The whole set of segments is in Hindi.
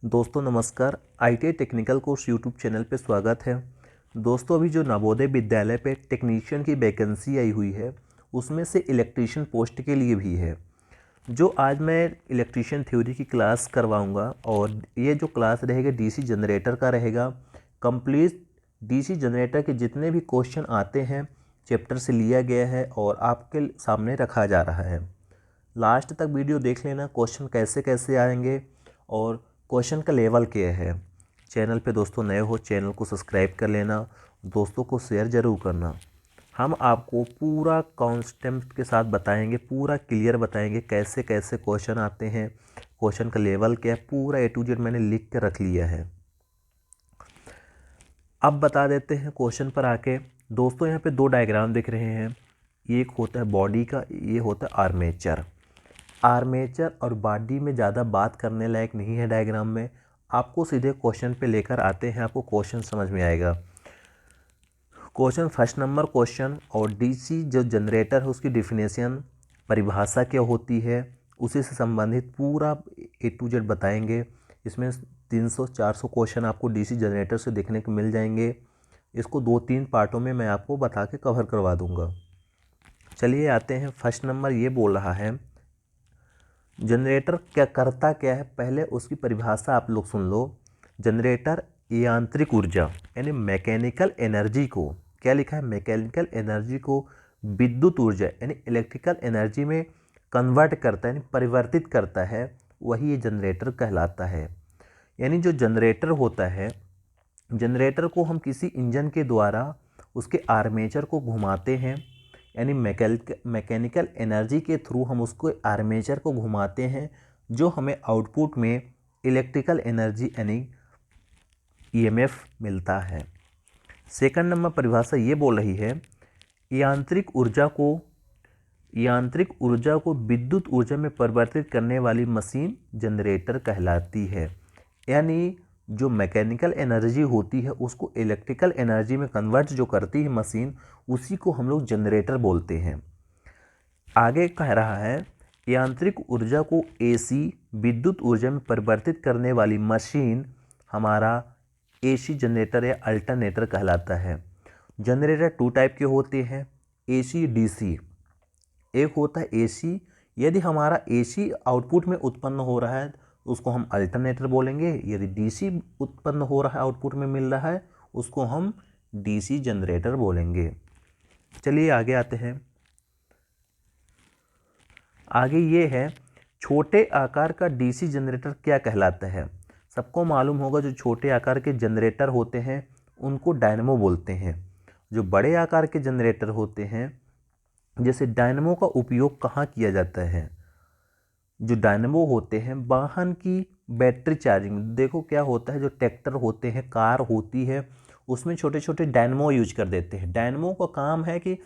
दोस्तों नमस्कार। ITI technical course YouTube channel पे स्वागत है। दोस्तों अभी जो नवोदय विद्यालय पे टेक्नीशियन की वैकेंसी आई हुई है उसमें से इलेक्ट्रीशियन पोस्ट के लिए भी है। जो आज मैं इलेक्ट्रीशियन थ्योरी की क्लास करवाऊंगा और ये जो क्लास रहेगा डीसी जनरेटर का रहेगा। कंप्लीट डीसी जनरेटर के जितने भी क्वेश्चन आते हैं चैप्टर से लिया गया है और आपके सामने रखा जा रहा है। लास्ट तक वीडियो देख लेना, क्वेश्चन कैसे कैसे आएंगे और क्वेश्चन का लेवल क्या है। चैनल पे दोस्तों नए हो चैनल को सब्सक्राइब कर लेना, दोस्तों को शेयर ज़रूर करना। हम आपको पूरा कॉन्सेप्ट के साथ बताएंगे, पूरा क्लियर बताएंगे कैसे कैसे क्वेश्चन आते हैं, क्वेश्चन का लेवल क्या है, पूरा A to Z मैंने लिख के रख लिया है। अब बता देते हैं क्वेश्चन पर आके। दोस्तों यहाँ पे दो डायग्राम दिख रहे हैं, एक होता है बॉडी का, ये होता है आर्मेचर। आर्मेचर और बॉडी में ज़्यादा बात करने लायक नहीं है डायग्राम में, आपको सीधे क्वेश्चन पे लेकर आते हैं, आपको क्वेश्चन समझ में आएगा। क्वेश्चन फर्स्ट नंबर क्वेश्चन, और डीसी जो जनरेटर है उसकी डिफिनेशन, परिभाषा क्या होती है, उसी से संबंधित पूरा A to Z बताएंगे। इसमें 300-400 क्वेश्चन आपको डीसी जनरेटर से देखने को मिल जाएंगे। इसको 2-3 पार्टों में मैं आपको बता के कवर करवा दूंगा। चलिए आते हैं। फर्स्ट नंबर ये बोल रहा है जनरेटर क्या करता क्या है, पहले उसकी परिभाषा आप लोग सुन लो। जनरेटर यांत्रिक ऊर्जा यानी मैकेनिकल एनर्जी को, क्या लिखा है, मैकेनिकल एनर्जी को विद्युत ऊर्जा यानी इलेक्ट्रिकल एनर्जी में कन्वर्ट करता है यानी परिवर्तित करता है, वही ये जनरेटर कहलाता है। यानी जो जनरेटर होता है, जनरेटर को हम किसी इंजन के द्वारा उसके आर्मेचर को घुमाते हैं, यानी मैकेनिकल एनर्जी के थ्रू हम उसको आर्मेचर को घुमाते हैं, जो हमें आउटपुट में इलेक्ट्रिकल एनर्जी यानी EMF मिलता है। सेकंड नंबर परिभाषा ये बोल रही है यांत्रिक ऊर्जा को विद्युत ऊर्जा में परिवर्तित करने वाली मशीन जनरेटर कहलाती है। यानी जो मैकेनिकल एनर्जी होती है उसको इलेक्ट्रिकल एनर्जी में कन्वर्ट जो करती है मशीन, उसी को हम लोग जनरेटर बोलते हैं। आगे कह रहा है यांत्रिक ऊर्जा को AC विद्युत ऊर्जा में परिवर्तित करने वाली मशीन हमारा AC जनरेटर या अल्टरनेटर कहलाता है। जनरेटर 2 टाइप के होते हैं, AC DC। एक होता है AC, यदि हमारा AC आउटपुट में उत्पन्न हो रहा है उसको हम अल्टरनेटर बोलेंगे, यदि DC उत्पन्न हो रहा है आउटपुट में मिल रहा है उसको हम DC जनरेटर बोलेंगे। चलिए आगे आते हैं। आगे ये है छोटे आकार का DC जनरेटर क्या कहलाता है। सबको मालूम होगा जो छोटे आकार के जनरेटर होते हैं उनको डायनेमो बोलते हैं। जो बड़े आकार के जनरेटर होते हैं, जैसे डायनेमो का उपयोग कहाँ किया जाता है, जो डायनेमो होते हैं वाहन की बैटरी चार्जिंग। देखो क्या होता है, जो ट्रैक्टर होते हैं, कार होती है, उसमें छोटे छोटे डायनेमो यूज कर देते हैं। डायनेमो का काम है कि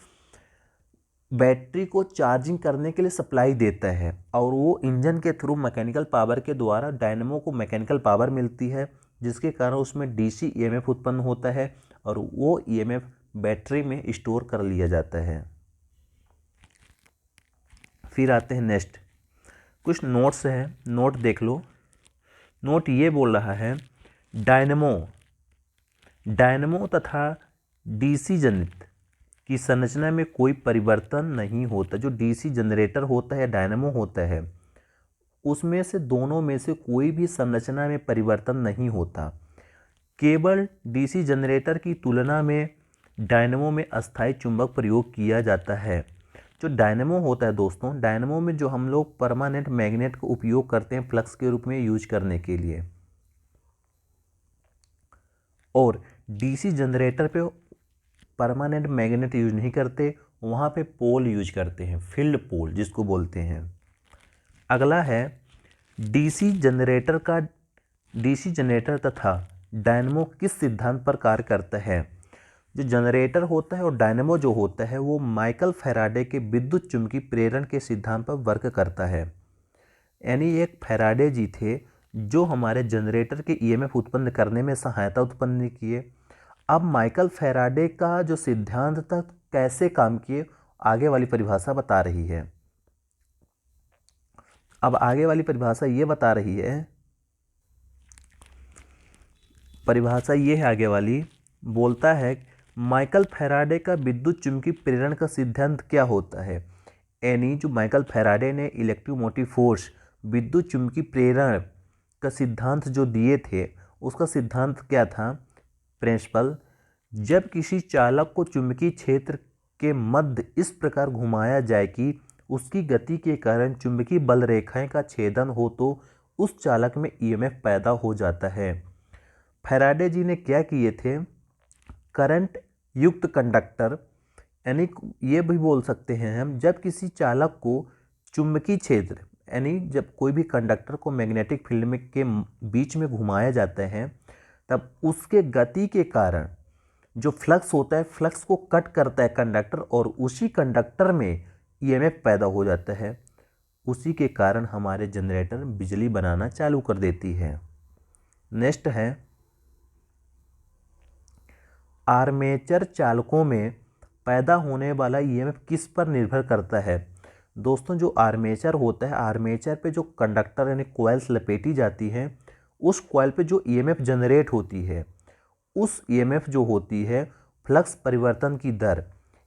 बैटरी को चार्जिंग करने के लिए सप्लाई देता है और वो इंजन के थ्रू मैकेनिकल पावर के द्वारा डायनेमो को मैकेनिकल पावर मिलती है, जिसके कारण उसमें DC EMF उत्पन्न होता है और वो EMF बैटरी में स्टोर कर लिया जाता है। फिर आते हैं नेक्स्ट, कुछ नोट्स हैं, नोट देख लो। नोट ये बोल रहा है डायनेमो तथा DC जनित की संरचना में कोई परिवर्तन नहीं होता। जो DC जनरेटर होता है, डायनेमो होता है, उसमें से दोनों में से कोई भी संरचना में परिवर्तन नहीं होता। केवल DC जनरेटर की तुलना में डायनेमो में अस्थायी चुंबक प्रयोग किया जाता है। जो डायनेमो होता है दोस्तों, डायनेमो में जो हम लोग परमानेंट मैग्नेट का उपयोग करते हैं फ्लक्स के रूप में यूज करने के लिए, और DC जनरेटर पे परमानेंट मैग्नेट यूज नहीं करते, वहाँ पे पोल यूज करते हैं, फील्ड पोल जिसको बोलते हैं। अगला है DC जनरेटर तथा डायनेमो किस सिद्धांत पर कार्य करता है। जो जनरेटर होता है और डायनेमो जो होता है वो माइकल फैराडे के विद्युत चुंबकीय प्रेरण के सिद्धांत पर वर्क करता है। यानी एक फैराडे जी थे जो हमारे जनरेटर के EMF उत्पन्न करने में सहायता उत्पन्न किए। अब माइकल फैराडे का जो सिद्धांत था कैसे काम किए, आगे वाली परिभाषा बता रही है। अब आगे वाली परिभाषा ये बता रही है परिभाषा ये है आगे वाली, बोलता है माइकल फैराडे का विद्युत चुंबकीय प्रेरण का सिद्धांत क्या होता है। यानी जो माइकल फैराडे ने इलेक्ट्रोमोटिव फोर्स विद्युत चुंबकीय प्रेरण का सिद्धांत जो दिए थे, उसका सिद्धांत क्या था। प्रिंसिपल, जब किसी चालक को चुंबकीय क्षेत्र के मध्य इस प्रकार घुमाया जाए कि उसकी गति के कारण चुंबकीय बल रेखाएं का छेदन हो तो उस चालक में ईएमएफ पैदा हो जाता है। फैराडे जी ने क्या किए थे, करंट युक्त कंडक्टर, यानी ये भी बोल सकते हैं हम, जब किसी चालक को चुंबकीय क्षेत्र, यानी जब कोई भी कंडक्टर को मैग्नेटिक फील्ड में के बीच में घुमाया जाता है, तब उसके गति के कारण जो फ्लक्स होता है, फ्लक्स को कट करता है कंडक्टर और उसी कंडक्टर में ईएमएफ पैदा हो जाता है। उसी के कारण हमारे जनरेटर बिजली बनाना चालू कर देती है। नेक्स्ट है, आर्मेचर चालकों में पैदा होने वाला ईएमएफ किस पर निर्भर करता है। दोस्तों, जो आर्मेचर होता है, आर्मेचर पे जो कंडक्टर यानी कॉइल्स लपेटी जाती हैं, उस कॉइल पे जो ईएमएफ जनरेट होती है, उस ईएमएफ जो होती है फ्लक्स परिवर्तन की दर,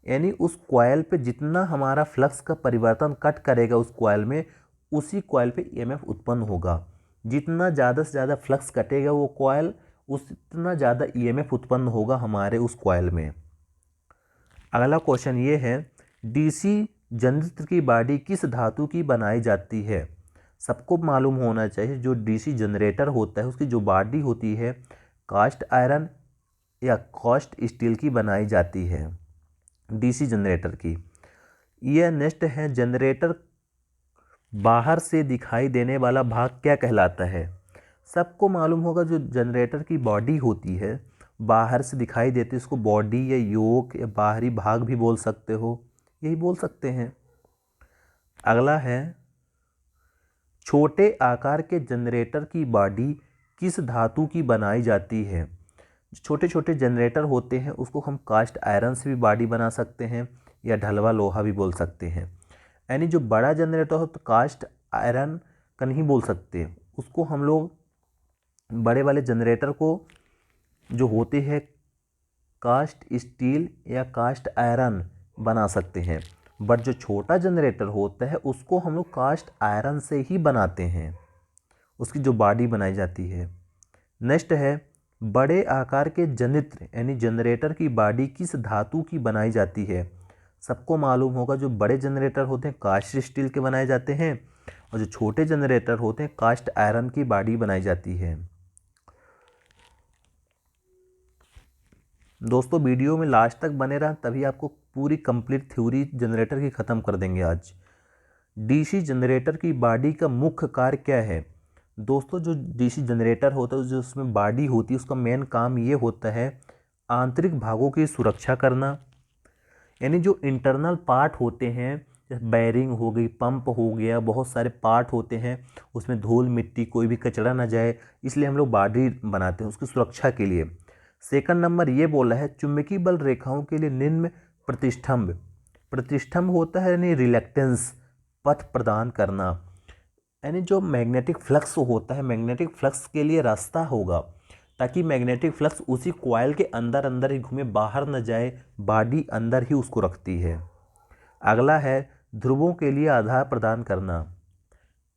यानी उस कॉइल पे जितना हमारा फ्लक्स का परिवर्तन कट करेगा उस कॉइल में, उसी कॉइल पे ईएमएफ उत्पन्न होगा। जितना ज़्यादा से ज़्यादा फ्लक्स कटेगा वो कॉइल, उतना ज़्यादा ईएमएफ उत्पन्न होगा हमारे उस कॉइल में। अगला क्वेश्चन ये है, डीसी जनरेटर की बॉडी किस धातु की बनाई जाती है। सबको मालूम होना चाहिए, जो डीसी जनरेटर होता है उसकी जो बॉडी होती है कास्ट आयरन या कास्ट स्टील की बनाई जाती है डीसी जनरेटर की। यह नेक्स्ट है, जनरेटर बाहर से दिखाई देने वाला भाग क्या कहलाता है। सबको मालूम होगा, जो जनरेटर की बॉडी होती है बाहर से दिखाई देती है, उसको बॉडी या योक या बाहरी भाग भी बोल सकते हो, यही बोल सकते हैं। अगला है, छोटे आकार के जनरेटर की बॉडी किस धातु की बनाई जाती है। छोटे छोटे जनरेटर होते हैं उसको हम कास्ट आयरन से भी बॉडी बना सकते हैं या ढलवा लोहा भी बोल सकते हैं। यानी जो बड़ा जनरेटर हो तो कास्ट आयरन का नहीं बोल सकते, उसको हम लोग बड़े वाले जनरेटर को जो होते हैं कास्ट स्टील या कास्ट आयरन बना सकते हैं, बट जो छोटा जनरेटर होता है उसको हम लोग कास्ट आयरन से ही बनाते हैं, उसकी जो बॉडी बनाई जाती है। नेक्स्ट है, बड़े आकार के जनित्र यानी जनरेटर की बॉडी किस धातु की बनाई जाती है। सबको मालूम होगा, जो बड़े जनरेटर होते हैं कास्ट स्टील के बनाए जाते हैं और जो छोटे जनरेटर होते हैं कास्ट आयरन की बॉडी बनाई जाती है। दोस्तों, वीडियो में लास्ट तक बने रहा, तभी आपको पूरी कंप्लीट थ्योरी जनरेटर की ख़त्म कर देंगे आज। डीसी जनरेटर की बॉडी का मुख्य कार्य क्या है। दोस्तों, जो डीसी जनरेटर होता है, जो उसमें बॉडी होती है, उसका मेन काम ये होता है आंतरिक भागों की सुरक्षा करना। यानी जो इंटरनल पार्ट होते हैं, जैसे बैरिंग हो गई, पंप हो गया, बहुत सारे पार्ट होते हैं, उसमें धूल मिट्टी कोई भी कचरा ना जाए, इसलिए हम लोग बॉडी बनाते हैं उसकी सुरक्षा के लिए। सेकंड नंबर ये बोला है, चुंबकीय बल रेखाओं के लिए निम्न प्रतिष्ठम्भ। प्रतिष्ठम्भ होता है यानी रिलैक्टेंस, पथ प्रदान करना, यानी जो मैग्नेटिक फ्लक्स होता है, मैग्नेटिक फ्लक्स के लिए रास्ता होगा, ताकि मैग्नेटिक फ्लक्स उसी कॉइल के अंदर अंदर ही घूमे, बाहर न जाए, बॉडी अंदर ही उसको रखती है। अगला है, ध्रुवों के लिए आधार प्रदान करना।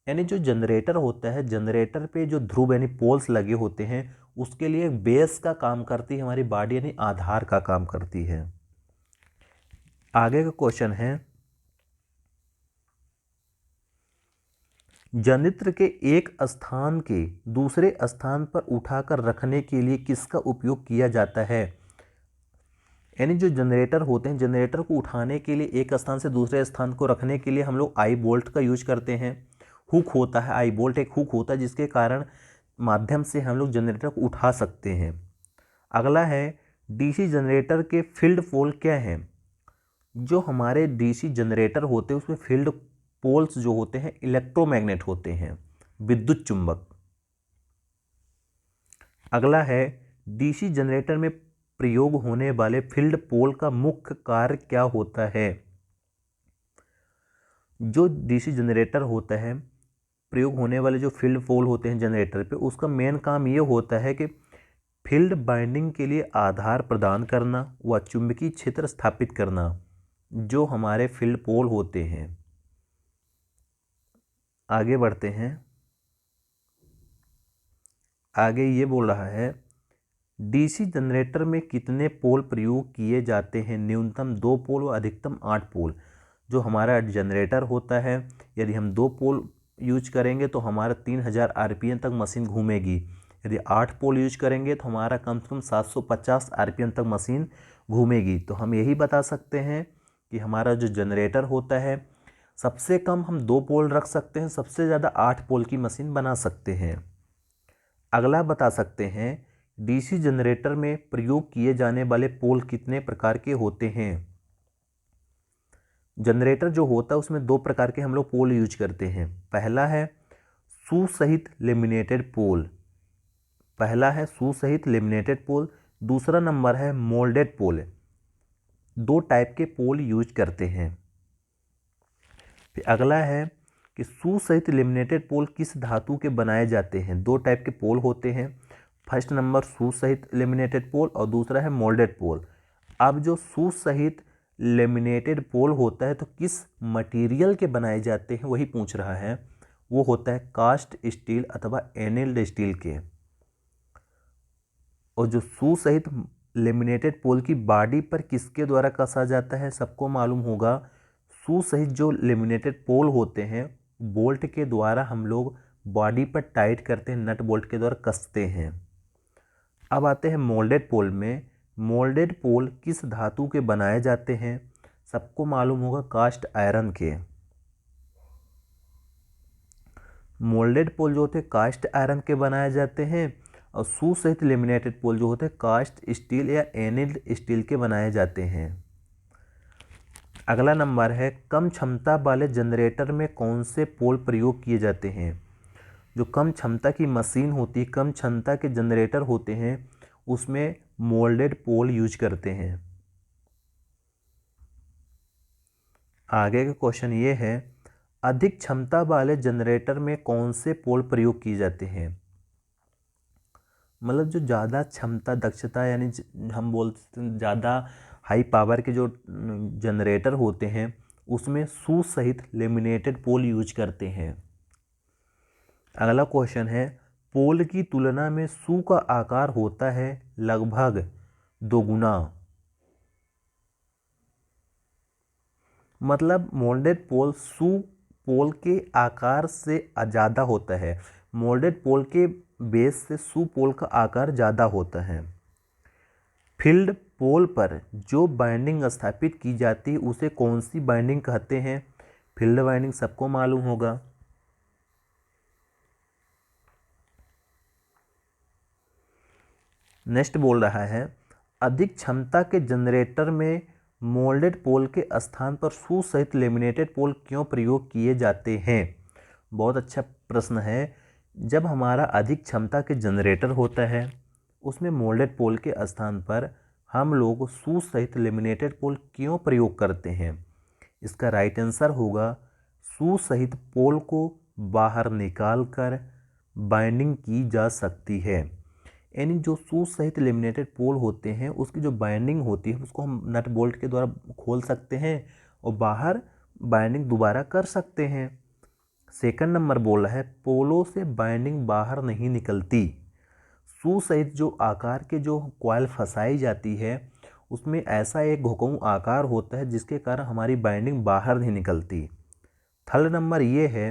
यानी जो जनरेटर होता है, जनरेटर पे जो ध्रुव यानी पोल्स लगे होते हैं, उसके लिए बेस का काम करती है हमारी बॉडी, यानी आधार का काम करती है। आगे का क्वेश्चन है, जनित्र के एक स्थान के दूसरे स्थान पर उठाकर रखने के लिए किसका उपयोग किया जाता है। यानी जो जनरेटर होते हैं, जनरेटर को उठाने के लिए एक स्थान से दूसरे स्थान को रखने के लिए हम लोग आई बोल्ट का यूज करते हैं। हुक होता है, आई बोल्ट एक हुक होता है जिसके कारण माध्यम से हम लोग जनरेटर को उठा सकते हैं। अगला है, डीसी जनरेटर के फील्ड पोल क्या हैं। जो हमारे डीसी जनरेटर होते हैं उसमें फील्ड पोल्स जो होते हैं इलेक्ट्रोमैग्नेट होते हैं, विद्युत चुंबक। अगला है, डीसी जनरेटर में प्रयोग होने वाले फील्ड पोल का मुख्य कार्य क्या होता है। जो डीसी जनरेटर होता है, प्रयोग होने वाले जो फील्ड पोल होते हैं जनरेटर पे, उसका मेन काम ये होता है कि फील्ड बाइंडिंग के लिए आधार प्रदान करना व चुंबकीय क्षेत्र स्थापित करना जो हमारे फील्ड पोल होते हैं। आगे बढ़ते हैं। आगे ये बोल रहा है डीसी जनरेटर में कितने पोल प्रयोग किए जाते हैं? न्यूनतम 2 पोल व अधिकतम 8 पोल। जो हमारा जनरेटर होता है, यदि हम 2 पोल यूज करेंगे तो हमारा 3000 आरपीएम तक मशीन घूमेगी। यदि 8 पोल यूज करेंगे तो हमारा कम से कम 750 आरपीएम तक मशीन घूमेगी। तो हम यही बता सकते हैं कि हमारा जो जनरेटर होता है, सबसे कम हम 2 पोल रख सकते हैं, सबसे ज़्यादा 8 पोल की मशीन बना सकते हैं। अगला बता सकते हैं डीसी जनरेटर में प्रयोग किए जाने वाले पोल कितने प्रकार के होते हैं? जनरेटर जो होता है उसमें 2 प्रकार के हम लोग पोल यूज करते हैं। पहला है सुसहित लेमिनेटेड पोल। दूसरा नंबर है मोल्डेड पोल। 2 टाइप के पोल यूज करते हैं। फिर अगला है कि सुसहित लेमिनेटेड पोल किस धातु के बनाए जाते हैं? 2 टाइप के पोल होते हैं। फर्स्ट नंबर सुसहित लेमिनेटेड पोल और दूसरा है मोल्डेड पोल। अब जो सुसहित लेमिनेटेड पोल होता है तो किस मटेरियल के बनाए जाते हैं वही पूछ रहा है। वो होता है कास्ट स्टील अथवा एनल्ड स्टील के। और जो सुसहित लेमिनेटेड पोल की बॉडी पर किसके द्वारा कसा जाता है? सबको मालूम होगा सुसहित जो लेमिनेटेड पोल होते हैं बोल्ट के द्वारा हम लोग बॉडी पर टाइट करते हैं, नट बोल्ट के द्वारा कसते हैं। अब आते हैं मोल्डेड पोल में। मोल्डेड पोल किस धातु के बनाए जाते हैं? सबको मालूम होगा कास्ट आयरन के। मोल्डेड पोल जो होते हैं कास्ट आयरन के बनाए जाते हैं और सुसहित लेमिनेटेड पोल जो होते हैं कास्ट स्टील या एनल्ड स्टील के बनाए जाते हैं। अगला नंबर है कम क्षमता वाले जनरेटर में कौन से पोल प्रयोग किए जाते हैं? जो कम क्षमता की मशीन होती है, कम क्षमता के जनरेटर होते हैं, उसमें मोल्डेड पोल यूज करते हैं। आगे का क्वेश्चन ये है अधिक क्षमता वाले जनरेटर में कौन से पोल प्रयोग किए जाते हैं? मतलब जो ज़्यादा क्षमता दक्षता यानी हम बोलते हैं ज़्यादा हाई पावर के जो जनरेटर होते हैं उसमें सुसहित लेमिनेटेड पोल यूज करते हैं। अगला क्वेश्चन है पोल की तुलना में सू का आकार होता है लगभग 2 गुना। मतलब मोल्डेड पोल सू पोल के आकार से ज़्यादा होता है। मोल्डेड पोल के बेस से सू पोल का आकार ज़्यादा होता है। फील्ड पोल पर जो बाइंडिंग स्थापित की जाती है उसे कौन सी बाइंडिंग कहते हैं? फील्ड बाइंडिंग सबको मालूम होगा। नेक्स्ट बोल रहा है अधिक क्षमता के जनरेटर में मोल्डेड पोल के स्थान पर सुसहित लेमिनेटेड पोल क्यों प्रयोग किए जाते हैं? बहुत अच्छा प्रश्न है। जब हमारा अधिक क्षमता के जनरेटर होता है उसमें मोल्डेड पोल के स्थान पर हम लोग सुसहित लेमिनेटेड पोल क्यों प्रयोग करते हैं? इसका राइट आंसर होगा सुसहित पोल को बाहर निकाल कर बाइंडिंग की जा सकती है। यानी जो सुसहित लेमिनेटेड पोल होते हैं उसकी जो बाइंडिंग होती है उसको हम नट बोल्ट के द्वारा खोल सकते हैं और बाहर बाइंडिंग दोबारा कर सकते हैं। सेकंड नंबर बोल रहा है पोलों से बाइंडिंग बाहर नहीं निकलती। सुसहित जो आकार के जो कॉइल फंसाई जाती है उसमें ऐसा एक घुमाऊ आकार होता है जिसके कारण हमारी बाइंडिंग बाहर नहीं निकलती। थर्ड नंबर ये है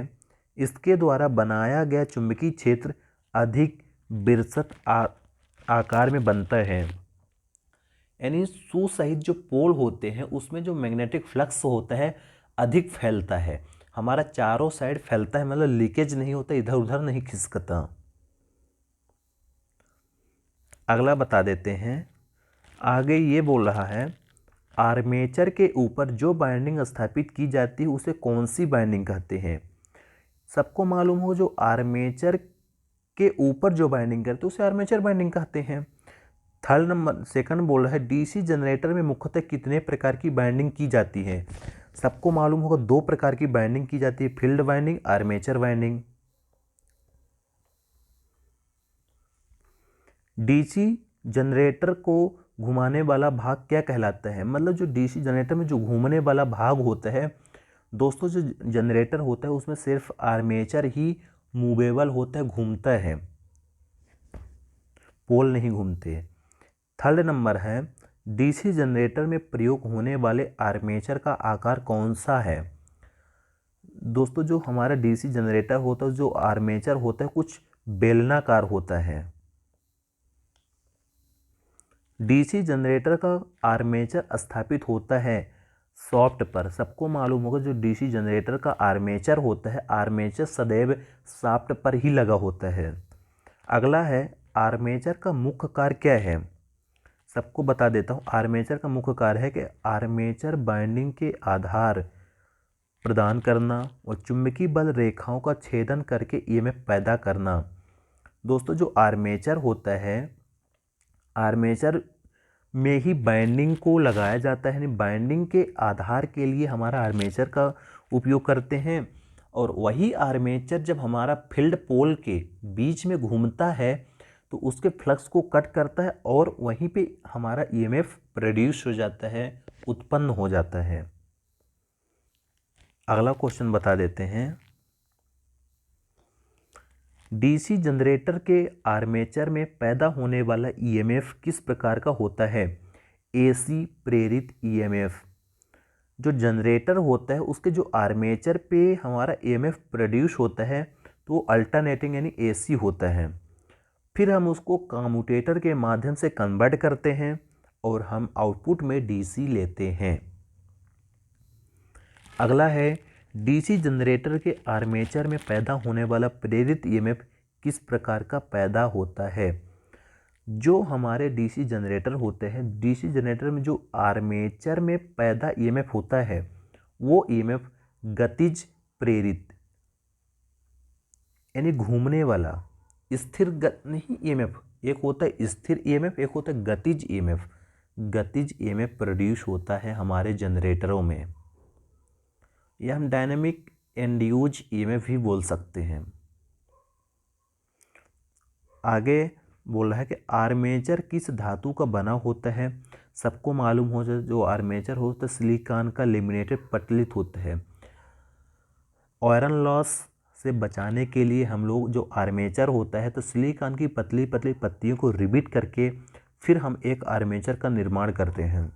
इसके द्वारा बनाया गया चुंबकीय क्षेत्र अधिक विरसत आकार में बनता है। यानी सुसहित जो पोल होते हैं उसमें जो मैग्नेटिक फ्लक्स होता है अधिक फैलता है, हमारा चारों साइड फैलता है, मतलब लीकेज नहीं होता, इधर उधर नहीं खिसकता। अगला बता देते हैं। आगे ये बोल रहा है आर्मेचर के ऊपर जो बाइंडिंग स्थापित की जाती है उसे कौन सी बाइंडिंग कहते हैं? सबको मालूम हो जो आर्मेचर के ऊपर जो बाइंडिंग करते हैं उसे आर्मेचर बाइंडिंग कहते हैं। थर्ड नंबर सेकंड बोल रहा है डीसी जनरेटर में मुख्यतः कितने प्रकार की बाइंडिंग की जाती है? सबको मालूम होगा 2 प्रकार की बाइंडिंग की जाती है, field binding, armature binding. DC generator को घुमाने वाला भाग क्या कहलाता है? मतलब जो डीसी जनरेटर में जो घूमने वाला भाग होता है दोस्तों, जो जनरेटर होता है उसमें सिर्फ आर्मेचर ही मूवेबल होता है, घूमता है, पोल नहीं घूमते। थर्ड नंबर है, डीसी जनरेटर में प्रयोग होने वाले आर्मेचर का आकार कौन सा है? दोस्तों, जो हमारा डीसी जनरेटर होता है, जो आर्मेचर होता है कुछ बेलनाकार होता है। डीसी जनरेटर का आर्मेचर स्थापित होता है सॉफ्ट पर। सबको मालूम होगा जो डीसी जनरेटर का आर्मेचर होता है, आर्मेचर सदैव सॉफ्ट पर ही लगा होता है। अगला है, आर्मेचर का मुख्य कार्य क्या है? सबको बता देता हूँ। आर्मेचर का मुख्य कार्य है कि आर्मेचर बाइंडिंग के आधार प्रदान करना और चुंबकीय बल रेखाओं का छेदन करके ईएमएफ पैदा करना। दोस्तों, जो आर्मेचर होता है, आर्मेचर में ही बाइंडिंग को लगाया जाता है, यानी बाइंडिंग के आधार के लिए हमारा आर्मेचर का उपयोग करते हैं। और वही आर्मेचर जब हमारा फील्ड पोल के बीच में घूमता है तो उसके फ्लक्स को कट करता है और वहीं पे हमारा ईएमएफ प्रोड्यूस हो जाता है, उत्पन्न हो जाता है। अगला क्वेश्चन बता देते हैं। डीसी जनरेटर के आर्मेचर में पैदा होने वाला ईएमएफ किस प्रकार का होता है? एसी प्रेरित ईएमएफ। जो जनरेटर होता है उसके जो आर्मेचर पे हमारा ईएमएफ प्रोड्यूस होता है तो वो अल्टरनेटिंग यानी एसी होता है। फिर हम उसको कम्यूटेटर के माध्यम से कन्वर्ट करते हैं और हम आउटपुट में डीसी लेते हैं। अगला है, डीसी जनरेटर के आर्मेचर में पैदा होने वाला प्रेरित ईएमएफ किस प्रकार का पैदा होता है? जो हमारे डीसी जनरेटर होते हैं, डीसी जनरेटर में जो आर्मेचर में पैदा ईएमएफ होता है वो ईएमएफ गतिज प्रेरित यानी घूमने वाला, स्थिर नहीं ईएमएफ, एक होता है स्थिर ईएमएफ, एक होता है गतिज ईएमएफ। गतिज ईएमएफ प्रोड्यूस होता है हमारे जनरेटरों में। यह हम डायनेमिक इंड्यूस्ड ईएमएफ भी बोल सकते हैं। आगे बोल रहा है कि आर्मेचर किस धातु का बना होता है? सबको मालूम हो जाए जो आर्मेचर होता है सिलिकॉन का लेमिनेटेड पटलित होता है। आयरन लॉस से बचाने के लिए हम लोग जो आर्मेचर होता है तो सिलिकॉन की पतली पतली पत्तियों को रिबिट करके फिर हम एक आर्मेचर का निर्माण करते हैं।